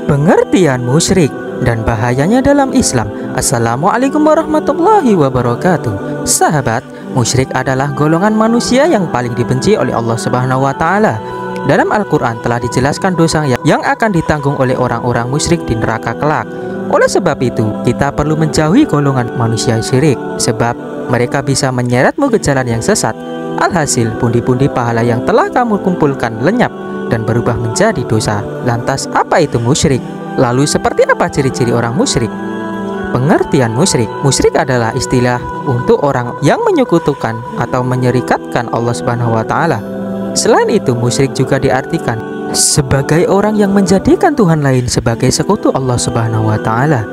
Pengertian musyrik dan bahayanya dalam Islam. Assalamualaikum warahmatullahi wabarakatuh. Sahabat, musyrik adalah golongan manusia yang paling dibenci oleh Allah Subhanahu wa taala. Dalam Al-Qur'an telah dijelaskan dosa yang akan ditanggung oleh orang-orang musyrik di neraka kelak. Oleh sebab itu, kita perlu menjauhi golongan manusia syirik, sebab mereka bisa menyeretmu ke jalan yang sesat. Alhasil, pundi-pundi pahala yang telah kamu kumpulkan lenyap dan berubah menjadi dosa. Lantas, apa itu musyrik? Lalu, seperti apa ciri-ciri orang musyrik? Pengertian musyrik. Musyrik adalah istilah untuk orang yang menyekutukan atau menyerikatkan Allah Subhanahu wa taala. Selain itu, musyrik juga diartikan sebagai orang yang menjadikan Tuhan lain sebagai sekutu Allah Subhanahu wa taala.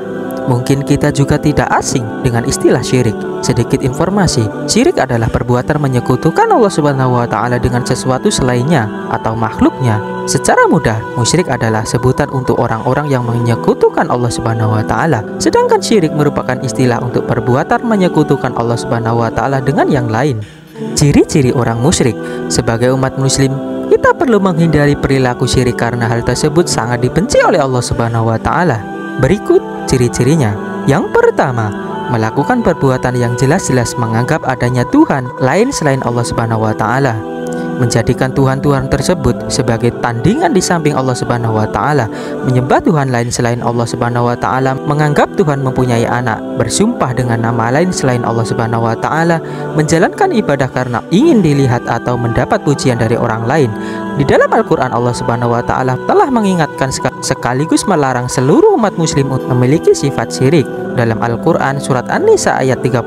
Mungkin kita juga tidak asing dengan istilah syirik. Sedikit informasi, syirik adalah perbuatan menyekutukan Allah Subhanahu wa taala dengan sesuatu selainnya atau makhluknya. Secara mudah, musyrik adalah sebutan untuk orang-orang yang menyekutukan Allah Subhanahu wa taala. Sedangkan syirik merupakan istilah untuk perbuatan menyekutukan Allah Subhanahu wa taala dengan yang lain. Ciri-ciri orang musyrik. Sebagai umat muslim, kita perlu menghindari perilaku syirik karena hal tersebut sangat dibenci oleh Allah Subhanahu wa taala. Berikut ciri-cirinya. Yang pertama, melakukan perbuatan yang jelas-jelas menganggap adanya Tuhan lain selain Allah Subhanahu wa taala. Menjadikan Tuhan-Tuhan tersebut sebagai tandingan di samping Allah Subhanahu wa taala, menyembah Tuhan lain selain Allah Subhanahu wa taala, menganggap Tuhan mempunyai anak, bersumpah dengan nama lain selain Allah Subhanahu wa taala, menjalankan ibadah karena ingin dilihat atau mendapat pujian dari orang lain. Di dalam Al-Qur'an, Allah Subhanahu wa taala telah mengingatkan sekaligus melarang seluruh umat muslim untuk memiliki sifat syirik. Dalam Al-Qur'an surat An-Nisa ayat 36,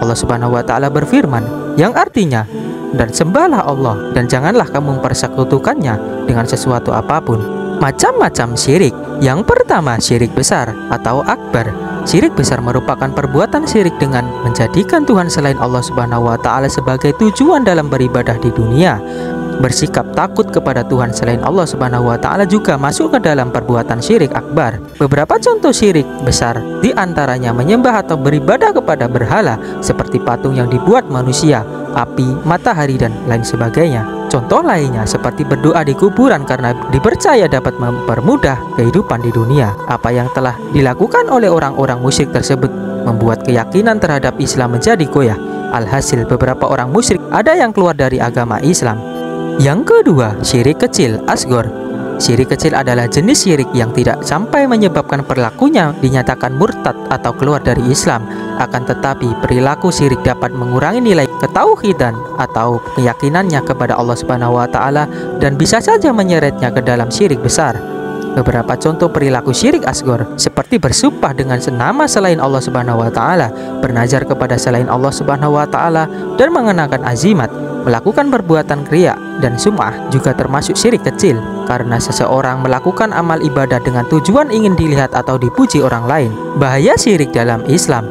Allah Subhanahu wa taala berfirman, yang artinya, dan sembahlah Allah dan janganlah kamu mempersekutukannya dengan sesuatu apapun. Macam-macam syirik. Yang pertama, syirik besar atau akbar. Syirik besar merupakan perbuatan syirik dengan menjadikan Tuhan selain Allah Subhanahu wa taala sebagai tujuan dalam beribadah di dunia. Bersikap takut kepada Tuhan selain Allah Subhanahu wa taala juga masuk ke dalam perbuatan syirik akbar. Beberapa contoh syirik besar di antaranya menyembah atau beribadah kepada berhala seperti patung yang dibuat manusia, api, matahari, dan lain sebagainya. Contoh lainnya seperti berdoa di kuburan karena dipercaya dapat mempermudah kehidupan di dunia. Apa yang telah dilakukan oleh orang-orang musyrik tersebut membuat keyakinan terhadap Islam menjadi goyah. Alhasil, beberapa orang musyrik ada yang keluar dari agama Islam. Yang kedua, syirik kecil asghar. Syirik kecil adalah jenis syirik yang tidak sampai menyebabkan perilakunya dinyatakan murtad atau keluar dari Islam. Akan tetapi, perilaku syirik dapat mengurangi nilai ketauhidan atau keyakinannya kepada Allah Subhanahu wa taala dan bisa saja menyeretnya ke dalam syirik besar. Beberapa contoh perilaku syirik asghar seperti bersumpah dengan nama selain Allah Subhanahu wa taala, bernazar kepada selain Allah Subhanahu wa taala, dan mengenakan azimat. Melakukan perbuatan kriya dan sum'ah juga termasuk syirik kecil karena seseorang melakukan amal ibadah dengan tujuan ingin dilihat atau dipuji orang lain. Bahaya syirik dalam Islam.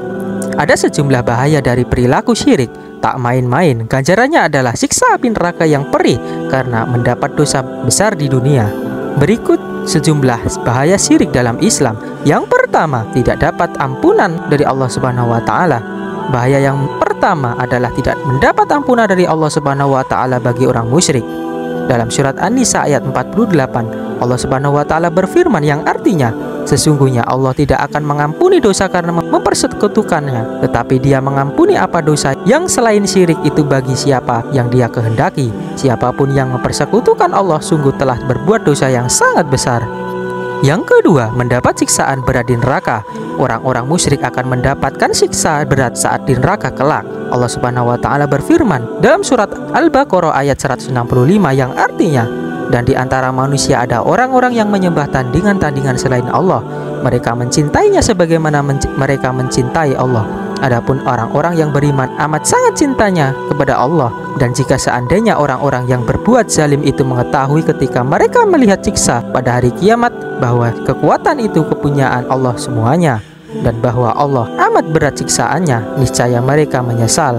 Ada sejumlah bahaya dari perilaku syirik. Tak main-main, ganjarannya adalah siksa api neraka yang perih karena mendapat dosa besar di dunia. Berikut sejumlah bahaya syirik dalam Islam. Yang pertama, tidak dapat ampunan dari Allah Subhanahu wa taala. Bahaya yang pertama adalah tidak mendapat ampunan dari Allah Subhanahu wa taala bagi orang musyrik. Dalam surat An-Nisa ayat 48, Allah Subhanahu wa taala berfirman yang artinya, sesungguhnya Allah tidak akan mengampuni dosa karena mempersekutukannya, tetapi Dia mengampuni apa dosa yang selain syirik itu bagi siapa yang Dia kehendaki. Siapapun yang mempersekutukan Allah sungguh telah berbuat dosa yang sangat besar. Yang kedua, mendapat siksaan berat di neraka. Orang-orang musyrik akan mendapatkan siksa berat saat di neraka kelak. Allah Subhanahu wa taala berfirman dalam surat Al-Baqarah ayat 165 yang artinya, dan di antara manusia ada orang-orang yang menyembah tandingan-tandingan selain Allah. Mereka mencintainya sebagaimana mereka mencintai Allah. Adapun orang-orang yang beriman amat sangat cintanya kepada Allah. Dan jika seandainya orang-orang yang berbuat zalim itu mengetahui ketika mereka melihat siksa pada hari kiamat bahwa kekuatan itu kepunyaan Allah semuanya dan bahwa Allah amat berat siksaannya, niscaya mereka menyesal.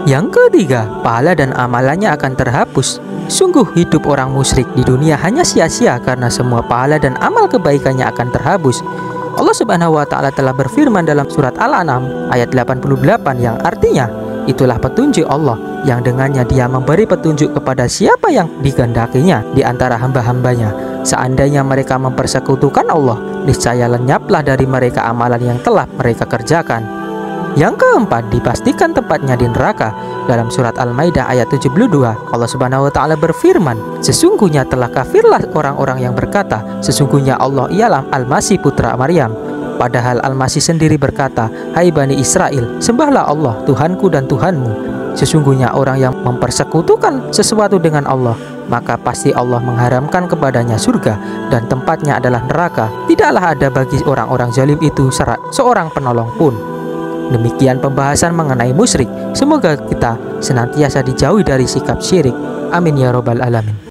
Yang ketiga, pahala dan amalannya akan terhapus. Sungguh hidup orang musyrik di dunia hanya sia-sia karena semua pahala dan amal kebaikannya akan terhapus. Allah Subhanahu wa taala telah berfirman dalam surat Al-An'am ayat 88 yang artinya, itulah petunjuk Allah yang dengannya Dia memberi petunjuk kepada siapa yang dikehendakinya di antara hamba-hambanya. Seandainya mereka mempersekutukan Allah, niscaya lenyaplah dari mereka amalan yang telah mereka kerjakan. Yang keempat, dipastikan tempatnya di neraka. Dalam surat Al-Maidah ayat 72, Allah Subhanahu wa taala berfirman, "Sesungguhnya telah kafirlah orang-orang yang berkata, sesungguhnya Allah ialah Al-Masih putra Maryam." Padahal Al-Masih sendiri berkata, "Hai Bani Israel, sembahlah Allah, Tuhanku dan Tuhanmu. Sesungguhnya orang yang mempersekutukan sesuatu dengan Allah, maka pasti Allah mengharamkan kepadanya surga dan tempatnya adalah neraka. Tidaklah ada bagi orang-orang zalim itu seorang penolong pun." Demikian pembahasan mengenai musyrik. Semoga kita senantiasa dijauhi dari sikap syirik. Amin ya robbal alamin.